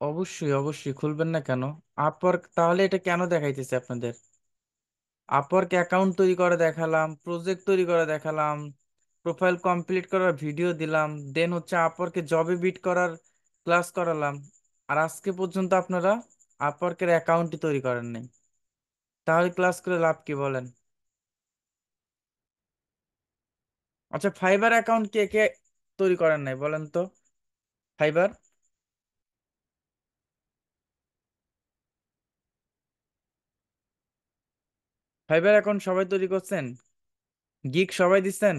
অবশ্যই অবশ্যই খুলবেন না কেন? আপওয়ার্ক তাহলে এটা কেন দেখাইতেছে আপনাদের? আপওয়ার্ক অ্যাকাউন্ট তৈরি করে দেখালাম, প্রজেক্ট তৈরি করে দেখালাম, প্রোফাইল কমপ্লিট করার ভিডিও দিলাম, দেন হচ্ছে আপওয়ার্কে জবে বিট করার ক্লাস করালাম। আর আজকে পর্যন্ত আপনারা আপওয়ার্কের অ্যাকাউন্টই তৈরি করেন নাই। তাহলে ক্লাস করে লাভ কি বলেন? আচ্ছা, ফাইবার অ্যাকাউন্ট কে কে তৈরি করেন নাই বলেন তো? ফাইবার ফাইবার অ্যাকাউন্ট সবাই তৈরি করছেন? গিগ সবাই দিচ্ছেন?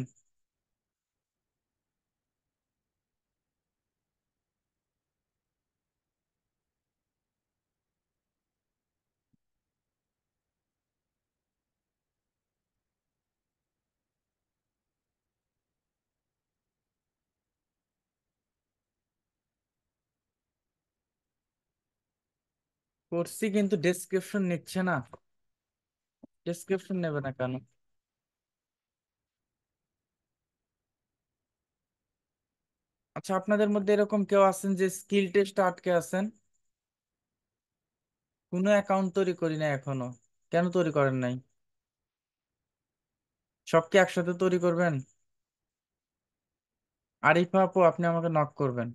করছি, কিন্তু ডেসক্রিপশন নিচ্ছে না। ডেসক্রিপশন নেবে না কেন? আচ্ছা, আপনাদের মধ্যে এরকম কেউ আছেন যে স্কিল টেস্ট আটকে আছেন? কোনো অ্যাকাউন্ট তৈরি করি না এখনো। কেন তৈরি করেন নাই? সব কি একসাথে তৈরি করবেন? আরিফা আপু, আপনি আমাকে নক করবেন।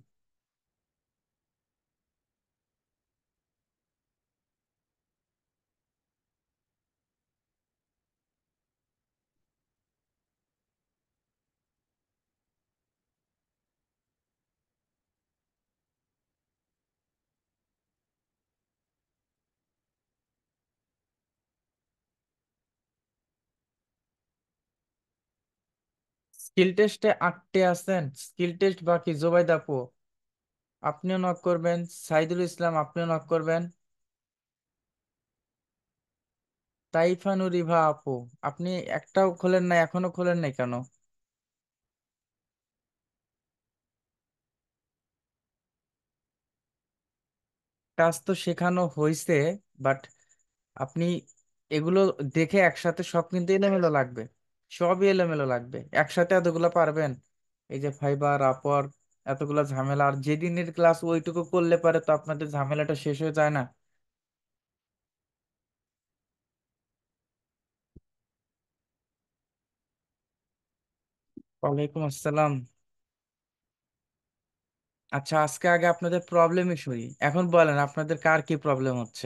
স্কিল টেস্টে আটটে আছেন? স্কিল টেস্ট বাকি জোবাইদ আপু, আপনিও নক করবেন। সাইদুল ইসলাম, আপনিও নক করবেন। তাইফানুরিভা আপু, আপনি একটাও খোলেন না, এখনো খোলেন নাই কেন? কাজ তো শেখানো হয়েছে, বাট আপনি এগুলো দেখে একসাথে সব কিন্তু এলোমেলো লাগবে। সবই এলোমেলো লাগবে, একসাথে এতগুলো পারবেন? এই যে ফাইবার আপওয়ার্ক, এতগুলো ঝামেলা, আর যেদিনের ক্লাস ওইটুকু করলে পারে তো আপনাদের ঝামেলাটা শেষ হয়ে যায় না? ওয়ালাইকুম আসসালাম। আচ্ছা, আজকে আগে আপনাদের প্রবলেমই শুনি, এখন বলেন আপনাদের কার কি প্রবলেম হচ্ছে।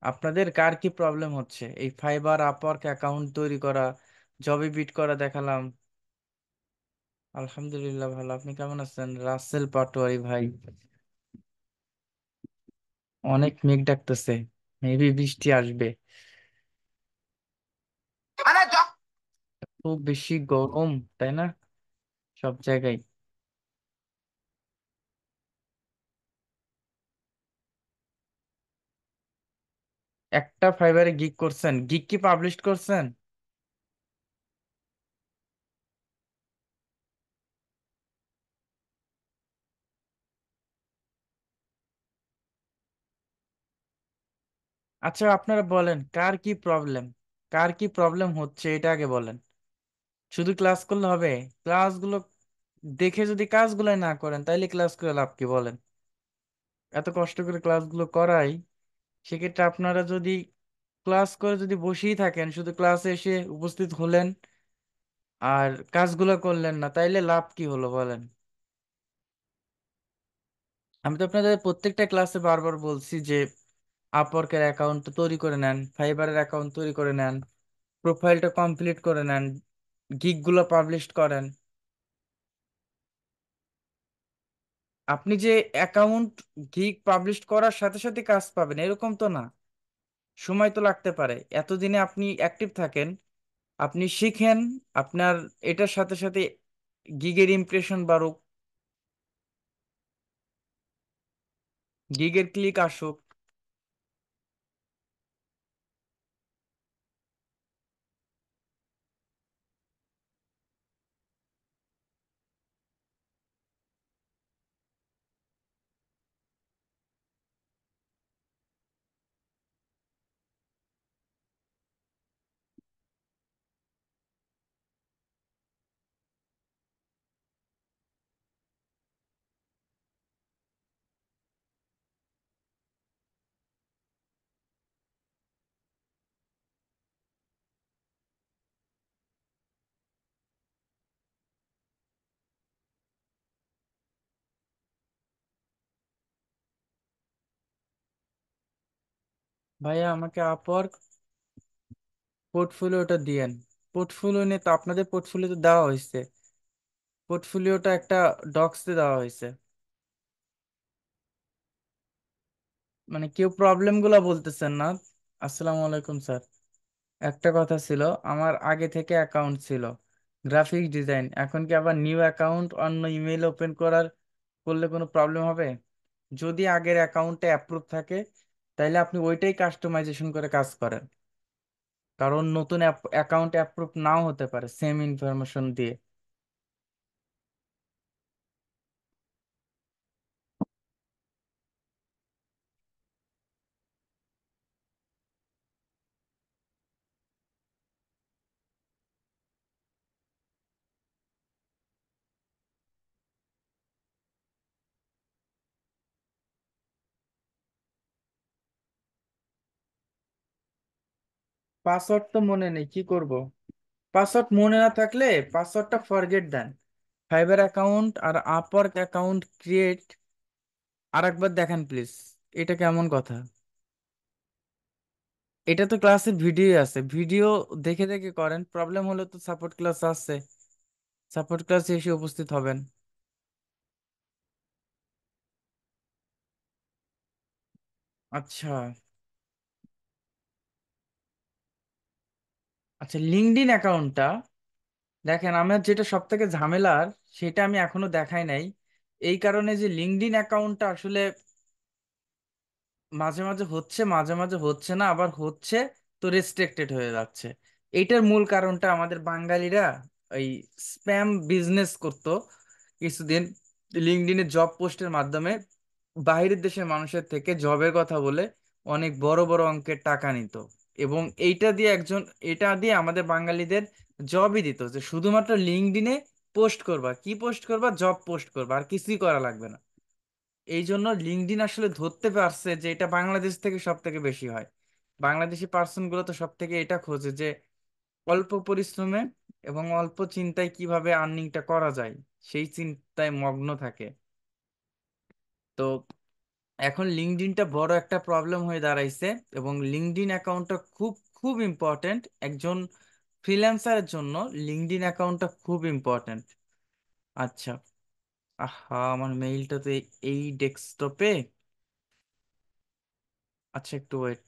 আপনাদের কার কি প্রবলেম হচ্ছে? এই ফাইবার আপওয়ার্ক অ্যাকাউন্ট তৈরি করা, জবে বিট করা দেখালাম। আলহামদুলিল্লাহ ভালো, আপনি কেমন আছেন রাসেল পাটোয়ারি ভাই? অনেক মেঘ ডাকতেছে, মেবি বৃষ্টি আসবে। খুব বেশি গরম, তাই না? সব জায়গায়। একটা ফাইবারে গিগ করছেন? গিগ কি পাবলিশ করছেন? আচ্ছা, আপনারা বলেন কার কি প্রবলেম, কার কি প্রবলেম হচ্ছে এটা আগে বলেন। শুধু ক্লাস করলে হবে? ক্লাসগুলো দেখে যদি কাজগুলো না করেন তাইলে ক্লাস করে লাভ কি বলেন? এত কষ্ট করে ক্লাসগুলো করাই, সেক্ষেত্রে আপনারা যদি ক্লাস করে যদি বসেই থাকেন, শুধু ক্লাসে এসে উপস্থিত হলেন আর কাজগুলো করলেন না, তাইলে লাভ কি হলো বলেন? আমি তো আপনাদের প্রত্যেকটা ক্লাসে বারবার বলছি যে আপওয়ার্কের অ্যাকাউন্ট তৈরি করে নেন, ফাইবারের অ্যাকাউন্ট তৈরি করে নেন, প্রোফাইলটা কমপ্লিট করে নেন, গিগগুলো পাবলিশ করেন। আপনি যে অ্যাকাউন্ট গিগ পাবলিশ করার সাথে সাথে কাজ পাবেন এরকম তো না, সময় তো লাগতে পারে। এতদিনে আপনি অ্যাক্টিভ থাকেন, আপনি শিখেন, আপনার এটার সাথে সাথে গিগের ইমপ্রেশন বাড়ুক, গিগের ক্লিক আসুক। ভাইয়া আমাকে আপওয়ার্ক পোর্টফোলিওটা দিয়েন। পোর্টফোলিও নিয়ে তো আপনাদের পোর্টফোলিও তো দেওয়া হয়েছে, পোর্টফোলিওটা একটা ডক্সে দেওয়া হয়েছে। মানে কেউ প্রবলেম গুলা বলতেছেন না। আসসালামু আলাইকুম স্যার। একটা কথা ছিল, আমার আগে থেকে অ্যাকাউন্ট ছিল গ্রাফিক ডিজাইন, এখন কি আবার নিউ অ্যাকাউন্ট অন্য ইমেইল ওপেন করার করলে কোনো প্রবলেম হবে? যদি আগের অ্যাকাউন্টে অ্যাপ্রুভ থাকে তাহলে আপনি ওইটাই কাস্টমাইজেশন করে কাজ করেন, কারণ নতুন অ্যাকাউন্ট অ্যাপ্রুভ নাও হতে পারে সেম ইনফরমেশন দিয়ে। পাসওয়ার্ড তো মনে নেই, কি করব? পাসওয়ার্ড মনে না থাকলে পাসওয়ার্ডটা ফরগেট দেন। ফাইবার অ্যাকাউন্ট আর আপওয়ার্ক অ্যাকাউন্ট ক্রিয়েট আর একবার দেখান প্লিজ। এটা কেমন কথা? এটা তো ক্লাসের ভিডিও আছে, ভিডিও দেখে দেখে করেন। প্রবলেম হলে তো সাপোর্ট ক্লাস আছে, সাপোর্ট ক্লাসে এসে উপস্থিত হবেন। আচ্ছা। আচ্ছা, লিঙ্কডইন অ্যাকাউন্টটা দেখেন, আমার যেটা সব থেকে ঝামেলার সেটা আমি এখনো দেখাই নাই। এই কারণে যে লিঙ্কডইন অ্যাকাউন্টটা আসলে মাঝে মাঝে হচ্ছে, মাঝে মাঝে হচ্ছে না, আবার হচ্ছে তো রেস্ট্রিক্টেড হয়ে যাচ্ছে। এইটার মূল কারণটা আমাদের বাঙালিরা ওই স্প্যাম বিজনেস করতো কিছুদিন, লিঙ্কডইনে জব পোস্টের মাধ্যমে বাইরের দেশের মানুষের থেকে জবের কথা বলে অনেক বড় বড় অঙ্কের টাকা নিত। এবং এইটা দিয়ে এটা দিয়ে আমাদের বাঙালিদের জবই দিত, যে শুধুমাত্র লিঙ্কডইনে পোস্ট করবা, কি পোস্ট করবা, জব পোস্ট করবা, আর কিছুই করা লাগবে না। এই জন্য লিঙ্কডইন আসলে ধরতে পারছে যে এটা বাংলাদেশ থেকে সব থেকে বেশি হয়। বাংলাদেশি পার্সন গুলো তো সব থেকে এটা খোঁজে যে অল্প পরিশ্রমে এবং অল্প চিন্তায় কিভাবে আর্নিংটা করা যায়, সেই চিন্তায় মগ্ন থাকে। তো এখন লিঙ্কডইনটা বড় একটা প্রবলেম হয়ে দাঁড়াইছে, এবং লিঙ্কডইন অ্যাকাউন্টটা খুব খুব ইম্পর্ট্যান্ট একজন ফ্রিল্যান্সারের জন্য। লিঙ্কডইন অ্যাকাউন্টটা খুব ইম্পর্ট্যান্ট। আচ্ছা। আহা, আমার মেইলটা তো এই ডেস্কটপে। আচ্ছা, একটু ওয়েট।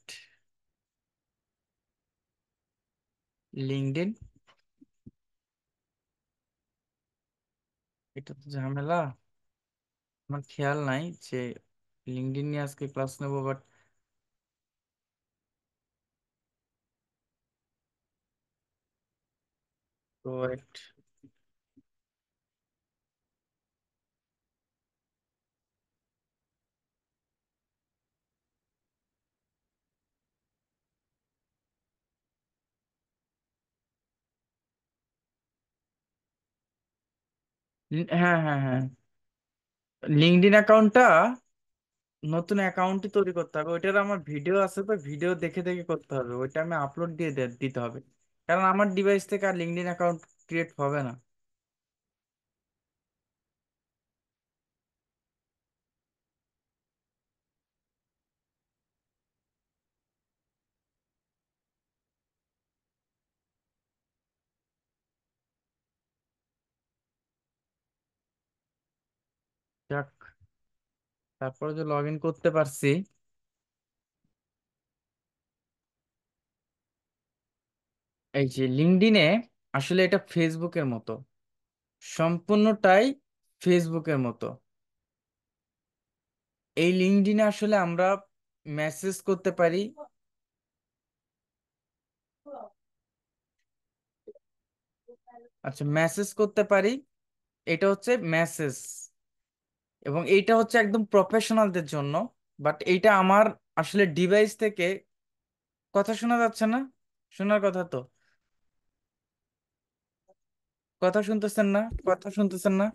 লিঙ্কডইন, এটা তো ঝামেলা। আমার খেয়াল নাই যে লিঙ্কডইন নিয়ে আজকে ক্লাস নেবো, বাট ওয়েট। হ্যাঁ, হ্যাঁ, হ্যাঁ। লিঙ্কডইন অ্যাকাউন্টটা নতুন অ্যাকাউন্টই তৈরি করতে হবে, ওইটার আমার ভিডিও আছে, তো ভিডিও দেখে দেখে করতে হবে, ওইটা আমি আপলোড দিয়ে দিতে হবে। কারণ আমার ডিভাইস থেকে আর লিঙ্কডইন অ্যাকাউন্ট ক্রিয়েট হবে না। যাক, তারপরে যে লগ ইন করতে পারছি। এই যে লিঙ্কডইনে, আসলে এটা ফেসবুকের মতো, সম্পূর্ণটাই ফেসবুকের মতো। এই লিঙ্কডইনে আসলে আমরা মেসেজ করতে পারি। আচ্ছা, মেসেজ করতে পারি, এটা হচ্ছে মেসেজ, এবং এইটা হচ্ছে একদম প্রফেশনালদের জন্য। বাট এইটা আমার আসলে ডিভাইস থেকে কথা শোনা যাচ্ছে না। শোনার কথা তো, কথা শুনতেছেন না, কথা শুনতেছেন না।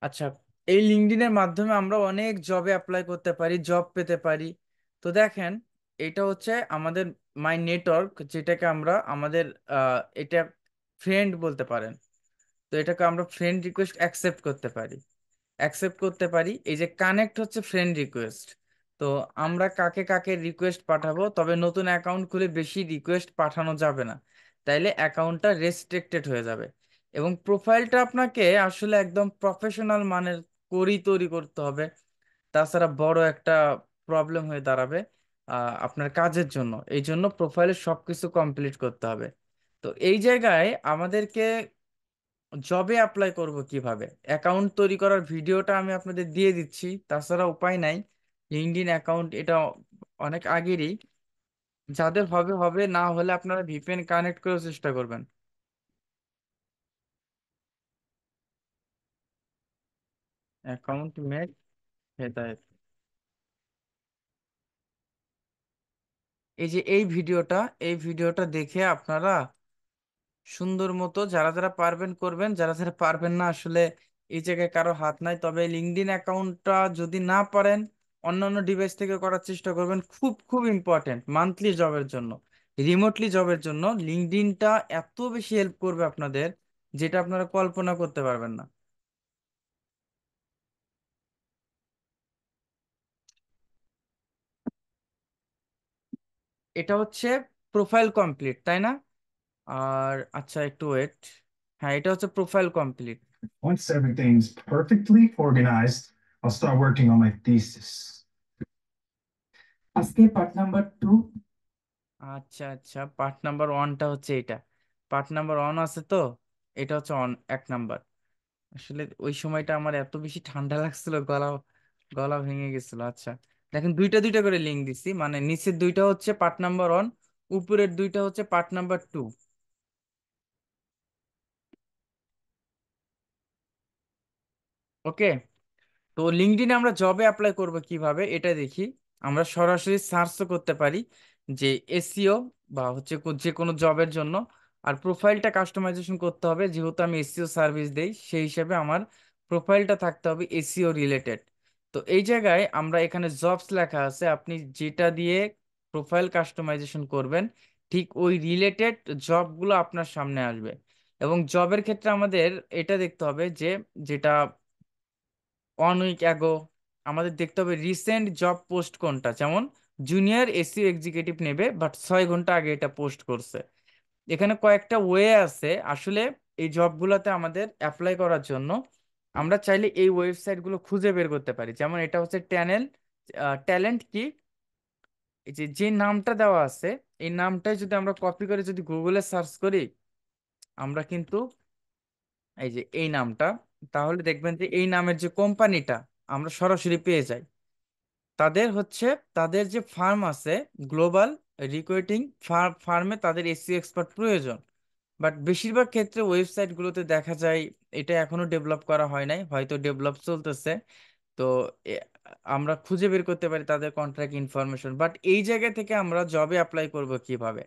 আচ্ছা, এই লিঙ্কডইনের মাধ্যমে আমরা অনেক জবে অ্যাপ্লাই করতে পারি, জব পেতে পারি। তো দেখেন, এটা হচ্ছে আমাদের মাই নেটওয়ার্ক, যেটাকে আমরা আমাদের এটা ফ্রেন্ড বলতে পারেন। তো তো এটাকে আমরা ফ্রেন্ড রিকোয়েস্ট অ্যাকসেপ্ট করতে পারি। অ্যাকসেপ্ট করতে পারি, এই যে কানেক্ট হচ্ছে ফ্রেন্ড রিকোয়েস্ট। তো আমরা কাকে কাকে রিকোয়েস্ট পাঠাবো, তবে নতুন অ্যাকাউন্ট খুলে বেশি রিকোয়েস্ট পাঠানো যাবে না, তাইলে অ্যাকাউন্টটা রেস্ট্রিক্টেড হয়ে যাবে। এবং প্রোফাইলটা আপনাকে আসলে একদম প্রফেশনাল মানের করেই তৈরি করতে হবে, তাছাড়া বড় একটা প্রবলেম হয়ে দাঁড়াবে আপনার কাজের জন্য। এই জন্য প্রোফাইলে সবকিছু কমপ্লিট করতে হবে। তো এই জায়গায় আমাদেরকে জবে অ্যাপ্লাই করব কিভাবে, অ্যাকাউন্ট তৈরি করার ভিডিওটা আমি আপনাদের দিয়ে দিচ্ছি, তাছাড়া উপায় নাই। লিঙ্কডইন অ্যাকাউন্ট এটা অনেক আগেরই, যাদের হবে হবে, না হলে আপনারা ভিপিএন কানেক্ট করার চেষ্টা করবেন। অ্যাকাউন্ট মেক হেদায়েত, এই যে এই ভিডিওটা দেখে আপনারা সুন্দর মতো যারা যারা পারবেন করবেন, যারা যারা পারবেন না আসলে এই জায়গায় কারো হাত নাই। তবে লিঙ্কডইন অ্যাকাউন্টটা যদি না পারেন অন্যান্য ডিভাইস থেকে করার চেষ্টা করবেন, খুব খুব ইম্পর্টেন্ট মান্থলি জবের জন্য, রিমোটলি জবের জন্য লিঙ্কডইনটা এত বেশি হেল্প করবে আপনাদের, যেটা আপনারা কল্পনা করতে পারবেন না। এটা হচ্ছে প্রোফাইল কমপ্লিট, তাই না? আর আচ্ছা একটু ওয়েট, হ্যাঁ এটা হচ্ছে profile complete. Once everything's perfectly organized, I'll start working on my thesis. আজকে পার্ট নাম্বার 2। আচ্ছা আচ্ছা, পার্ট নাম্বার ওয়ানটা হচ্ছে এটা, পার্ট নাম্বার ওয়ান আছে তো, এটা হচ্ছে অন এক নাম্বার। আসলে ওই সময়টা আমার এত বেশি ঠান্ডা লাগছিল, গলা গলা ভেঙে গেছিল। আচ্ছা দেখেন, দুইটা দুইটা করে লিঙ্ক দিছি, মানে নিচের দুইটা হচ্ছে পার্ট নাম্বার ওয়ান, উপরের দুইটা হচ্ছে পার্ট নাম্বার টু। ওকে। তো লিঙ্কডইনে আমরা জবে অ্যাপ্লাই করব কিভাবে এটা দেখি। আমরা সরাসরি সার্চও করতে পারি যে এসইও বা হচ্ছে যে কোনো জবের জন্য। আর প্রোফাইলটা কাস্টমাইজেশন করতে হবে, যেহেতু আমি এসইও সার্ভিস দেই সেই হিসাবে আমার প্রোফাইলটা থাকতে হবে এসইও রিলেটেড। তো এই জায়গায় আমরা এখানে জবস লেখা আছে, আপনি যেটা দিয়ে প্রোফাইল কাস্টমাইজেশন করবেন ঠিক ওই রিলেটেড জবগুলো আপনার সামনে আসবে। এবং জবের ক্ষেত্রে আমাদের এটা দেখতে হবে যে, যেটা 1 উইক অ্যাগো আমাদের দেখতে হবে রিসেন্ট জব পোস্ট কোনটা। যেমন জুনিয়র এসইও এক্সিকিউটিভ নেবে, বাট 6 ঘন্টা আগে এটা পোস্ট করছে। এখানে কয়েকটা ওয়ে আছে আসলে এই জবগুলোতে আমাদের অ্যাপ্লাই করার জন্য। আমরা চাইলে এই ওয়েবসাইটগুলো খুঁজে বের করতে পারি, যেমন এটা হচ্ছে ট্যালেন্ট কি, এই যে যে নামটা দেওয়া আছে এই নামটাই যদি আমরা কপি করে যদি গুগলে সার্চ করি, আমরা কিন্তু এই যে এই নামটা, তাহলে দেখবেন যে এই নামের যে কোম্পানিটা আমরা সরাসরি পেয়ে যাই। তাদের হচ্ছে তাদের যে ফার্ম আছে গ্লোবাল রিক্রুটিং ফার্মে তাদের এসইও এক্সপার্ট প্রয়োজন। বাট বেশিরভাগ ক্ষেত্রে ওয়েবসাইটগুলোতে দেখা যায় এটা এখনো ডেভেলপ করা হয় নাই, হয়তো ডেভেলপ চলতেছে। তো এ- আমরা খুঁজে বের করতে পারি তাদের কন্ট্রাক্ট ইনফরমেশন। বাট এই জায়গা থেকে আমরা জবে অ্যাপ্লাই করব কিভাবে,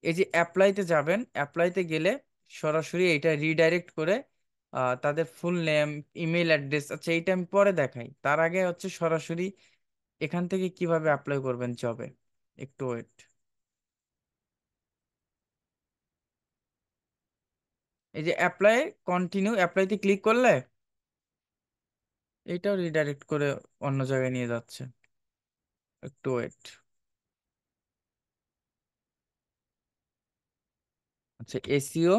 এই যে অ্যাপ্লাইতে যাবেন, অ্যাপ্লাইতে গেলে সরাসরি এটা রিডাইরেক্ট করে তাদের ফুল নেম, ইমেল অ্যাড্রেস, আচ্ছা এইটা আমি পরে দেখাই, তার আগে হচ্ছে সরাসরি এখান থেকে কিভাবে অ্যাপ্লাই করবেন জবে। একটু ওয়েট, এই যে অ্যাপ্লাই, কন্টিনিউ অ্যাপ্লাইতে ক্লিক করলে এটাও রিডাইরেক্ট করে অন্য জায়গায় নিয়ে যাচ্ছে। একটু ওয়েট, আচ্ছা এসইও,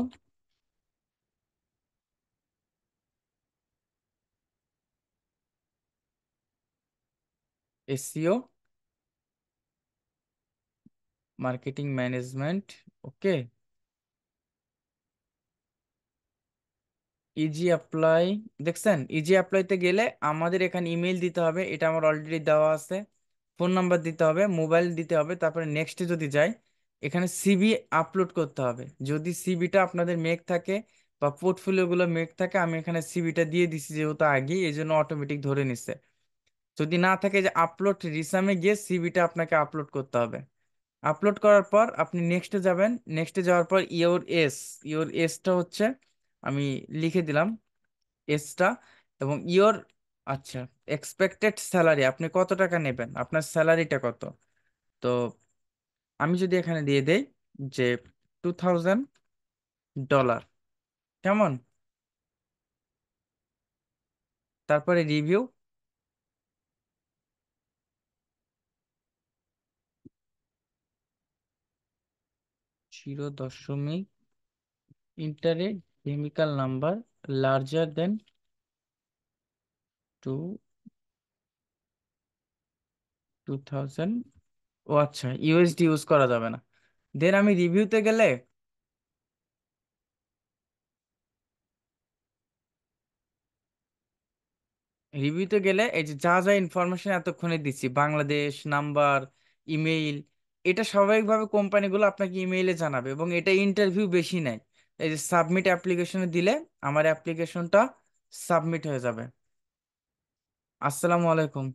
এসইও মার্কেটিং ম্যানেজমেন্ট, ওকে। ইজি অ্যাপ্লাই, দেখছেন ইজি অ্যাপ্লাইতে গেলে আমাদের এখানে ইমেল দিতে হবে, এটা আমার অলরেডি দেওয়া আছে। ফোন নাম্বার দিতে হবে, মোবাইল দিতে হবে, তারপরে নেক্সটে যদি যাই এখানে সিভি আপলোড করতে হবে। যদি সিভিটা আপনাদের মেক থাকে বা পোর্টফোলিওগুলো মেক থাকে, আমি এখানে সিভিটা দিয়ে দিছি যেহেতু আগে, এই জন্য অটোমেটিক ধরে নিচ্ছে। যদি না থাকে, যে আপলোড রিসামে গিয়ে সিভিটা আপনাকে আপলোড করতে হবে। আপলোড করার পর আপনি নেক্সটে যাবেন, নেক্সটে যাওয়ার পর ইওর এসটা হচ্ছে আমি লিখে দিলাম এসটা, এবং ইওর, আচ্ছা এক্সপেক্টেড স্যালারি, আপনি কত টাকা নেবেন, আপনার স্যালারিটা কত। তো আমি যদি এখানে দিয়ে দেই যে $2000, কেমন? তারপরে রিভিউ। জিরো দশমিক ইন্টারে কেমিক্যাল নাম্বার লার্জার দেন 2000। ও আচ্ছা, ইউএসডি ইউজ করা যাবে না। দেন আমি রিভিউতে গেলে, এই যে যা যা ইনফরমেশন এতক্ষণে দিচ্ছি, বাংলাদেশ নাম্বার, ইমেইল, এটা স্বাভাবিকভাবে কোম্পানিগুলো আপনাকে ইমেইলে জানাবে, এবং এটা ইন্টারভিউ বেশি নেয়। এই যে সাবমিট অ্যাপ্লিকেশনে দিলে আমার অ্যাপ্লিকেশনটা সাবমিট হয়ে যাবে। আসসালামু আলাইকুম।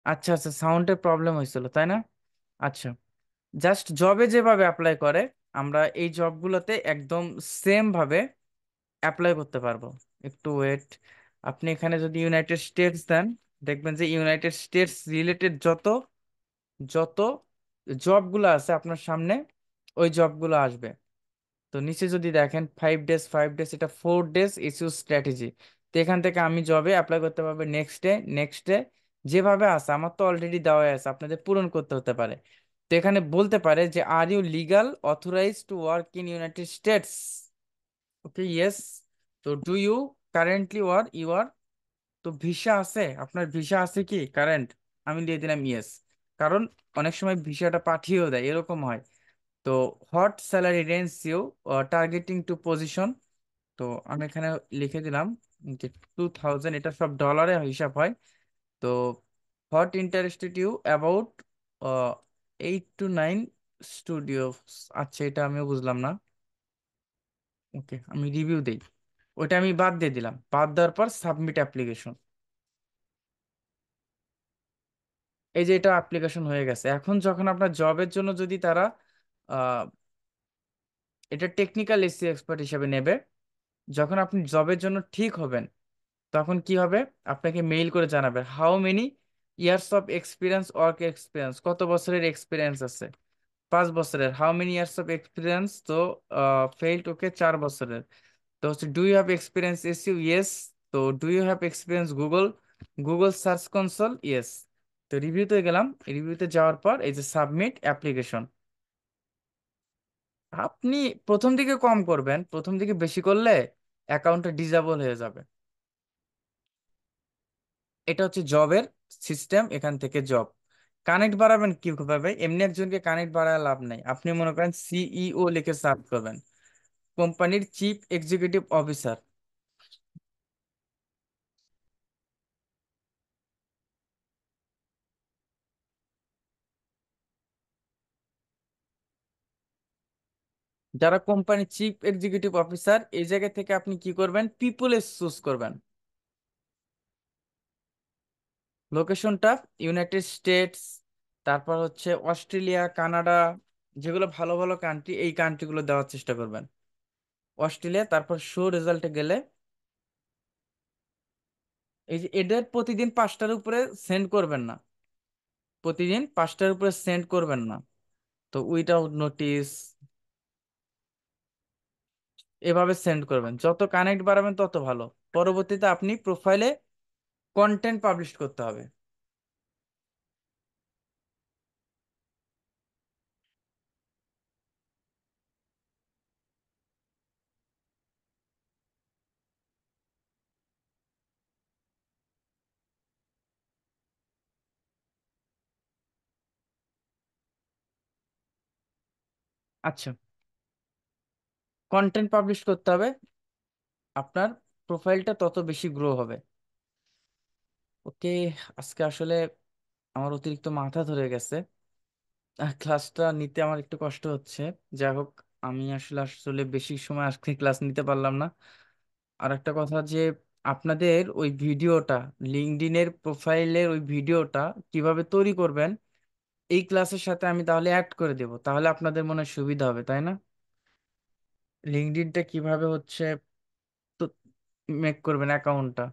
আচ্ছা আচ্ছা, সাউন্ডের প্রবলেম হয়েছিল তাই না? আচ্ছা, জাস্ট জবে যেভাবে অ্যাপ্লাই করে, আমরা এই জবগুলোতে একদম সেম ভাবে অ্যাপ্লাই করতে পারবো। একটু ওয়েট। আপনি এখানে যদি ইউনাইটেড স্টেটস দেন, দেখবেন যে ইউনাইটেড স্টেটস রিলেটেড যত যত জবগুলো আছে আপনার সামনে, ওই জবগুলো আসবে। তো নিচে যদি দেখেন 5 ডেজ, 5 ডেজ, এটা 4 ডেজ ইস্যু স্ট্র্যাটেজি। তো এখান থেকে আমি জবে অ্যাপ্লাই করতে পারবো নেক্সট ডে, নেক্সট ডে, যেভাবে আছে। আমার তো অলরেডি দেওয়া আছে, আপনাদের পূরণ করতে হতে পারে। তো এখানে বলতে পারে যে are you legal authorise to work in United States. Okay, yes. তো do you currently where you are, তো ভিসা আছে, আপনার ভিসা আছে কি কারেন্ট? আমি দিয়ে দিলাম ইয়েস। কারণ অনেক সময় ভিসাটা পাঠিয়েও দেয়, এরকম হয়। তো what salary range you targeting to position, তো আমি এখানে লিখে দিলাম যে 2000, এটা সব ডলারে হিসাব হয়। তো what interested you about 8 to 9 studio. আচ্ছা, এটা আমিও বুঝলাম না। ওকে, আমি রিভিউ দেই। ওটা আমি বাদ দিয়ে দিলাম, বাদ দেওয়ার পর সাবমিট অ্যাপ্লিকেশন। এই যে এটা অ্যাপ্লিকেশন হয়ে গেছে। এখন যখন আপনার জবের জন্য যদি তারা আহ, এটা টেকনিক্যাল এসি এক্সপার্ট হিসেবে নেবে, যখন আপনি জবের জন্য ঠিক হবেন, তখন কি হবে? আপনাকে মেইল করে জানাবে how many years of experience, work experience, কত বছরের এক্সপিরিয়েন্স আছে। 5 বছরের। How many years of experience, তো ফেইল্ড, ওকে, 4 বছরের। তো হচ্ছে do you have experience SEO, yes. তো do you have experience Google, Google search console, yes. তো রিভিউতে গেলাম, রিভিউতে যাওয়ার পর এই যে সাবমিট অ্যাপ্লিকেশন। আপনি প্রথম দিকে কম করবেন, প্রথম দিকে বেশি করলে অ্যাকাউন্টটা ডিজেবল হয়ে যাবে। এটা হচ্ছে জবের সিস্টেম। এখান থেকে জব কানেক্ট বাড়াবেন কিভাবে? এমনি একজনকে কানেক্ট বাড়ায় লাভ নাই। আপনি মনে করেন সিইও লিখে সার্চ করবেন, কোম্পানির চিফ এক্সিকিউটিভ অফিসার। যারা কোম্পানির চিফ এক্সিকিউটিভ অফিসার, এই জায়গা থেকে আপনি কি করবেন? পিপল চুজ করবেন। লোকেশনটা ইউনাইটেড স্টেটস, তারপর হচ্ছে অস্ট্রেলিয়া, কানাডা, যেগুলো ভালো ভালো কান্ট্রি, এই কান্ট্রিগুলো দেওয়ার চেষ্টা করবেন। অস্ট্রেলিয়া, তারপর শো রেজাল্টে গেলে এই যে এদের প্রতিদিন 5টার উপরে সেন্ড করবেন না, প্রতিদিন 5টার উপরে সেন্ড করবেন না। তো উইদাউট নোটিস এভাবে সেন্ড করবেন, যত কানেক্ট বাড়াবেন তত ভালো। পরবর্তীতে আপনি প্রোফাইলে কন্টেন্ট পাবলিশ করতে হবে। আচ্ছা, কন্টেন্ট পাবলিশ করতে হবে, আপনার প্রোফাইলটা তত বেশি গ্রো হবে। ওকে, আজকে আসলে আমার অতিরিক্ত মাথা ধরে গেছে, ক্লাসটা নিতে আমার একটু কষ্ট হচ্ছে। যাই হোক, আমি আসলে আসলে বেশি সময় আজকে ক্লাস নিতে পারলাম না। আর একটা কথা যে আপনাদের ওই ভিডিওটা, লিঙ্কডইনের প্রোফাইলের ওই ভিডিওটা কিভাবে তৈরি করবেন, এই ক্লাসের সাথে আমি তাহলে অ্যাড করে দেব, তাহলে আপনাদের মনে হয় সুবিধা হবে, তাই না? লিঙ্কডইনটা কিভাবে হচ্ছে তো মেক করবেন অ্যাকাউন্টটা।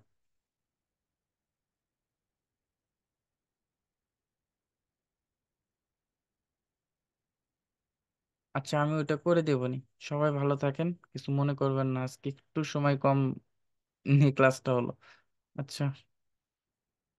আচ্ছা, আমি ওইটা করে দেবনি। সবাই ভালো থাকেন, কিছু মনে করবেন না, আজকে একটু সময় কম নিয়ে ক্লাসটা হলো। আচ্ছা।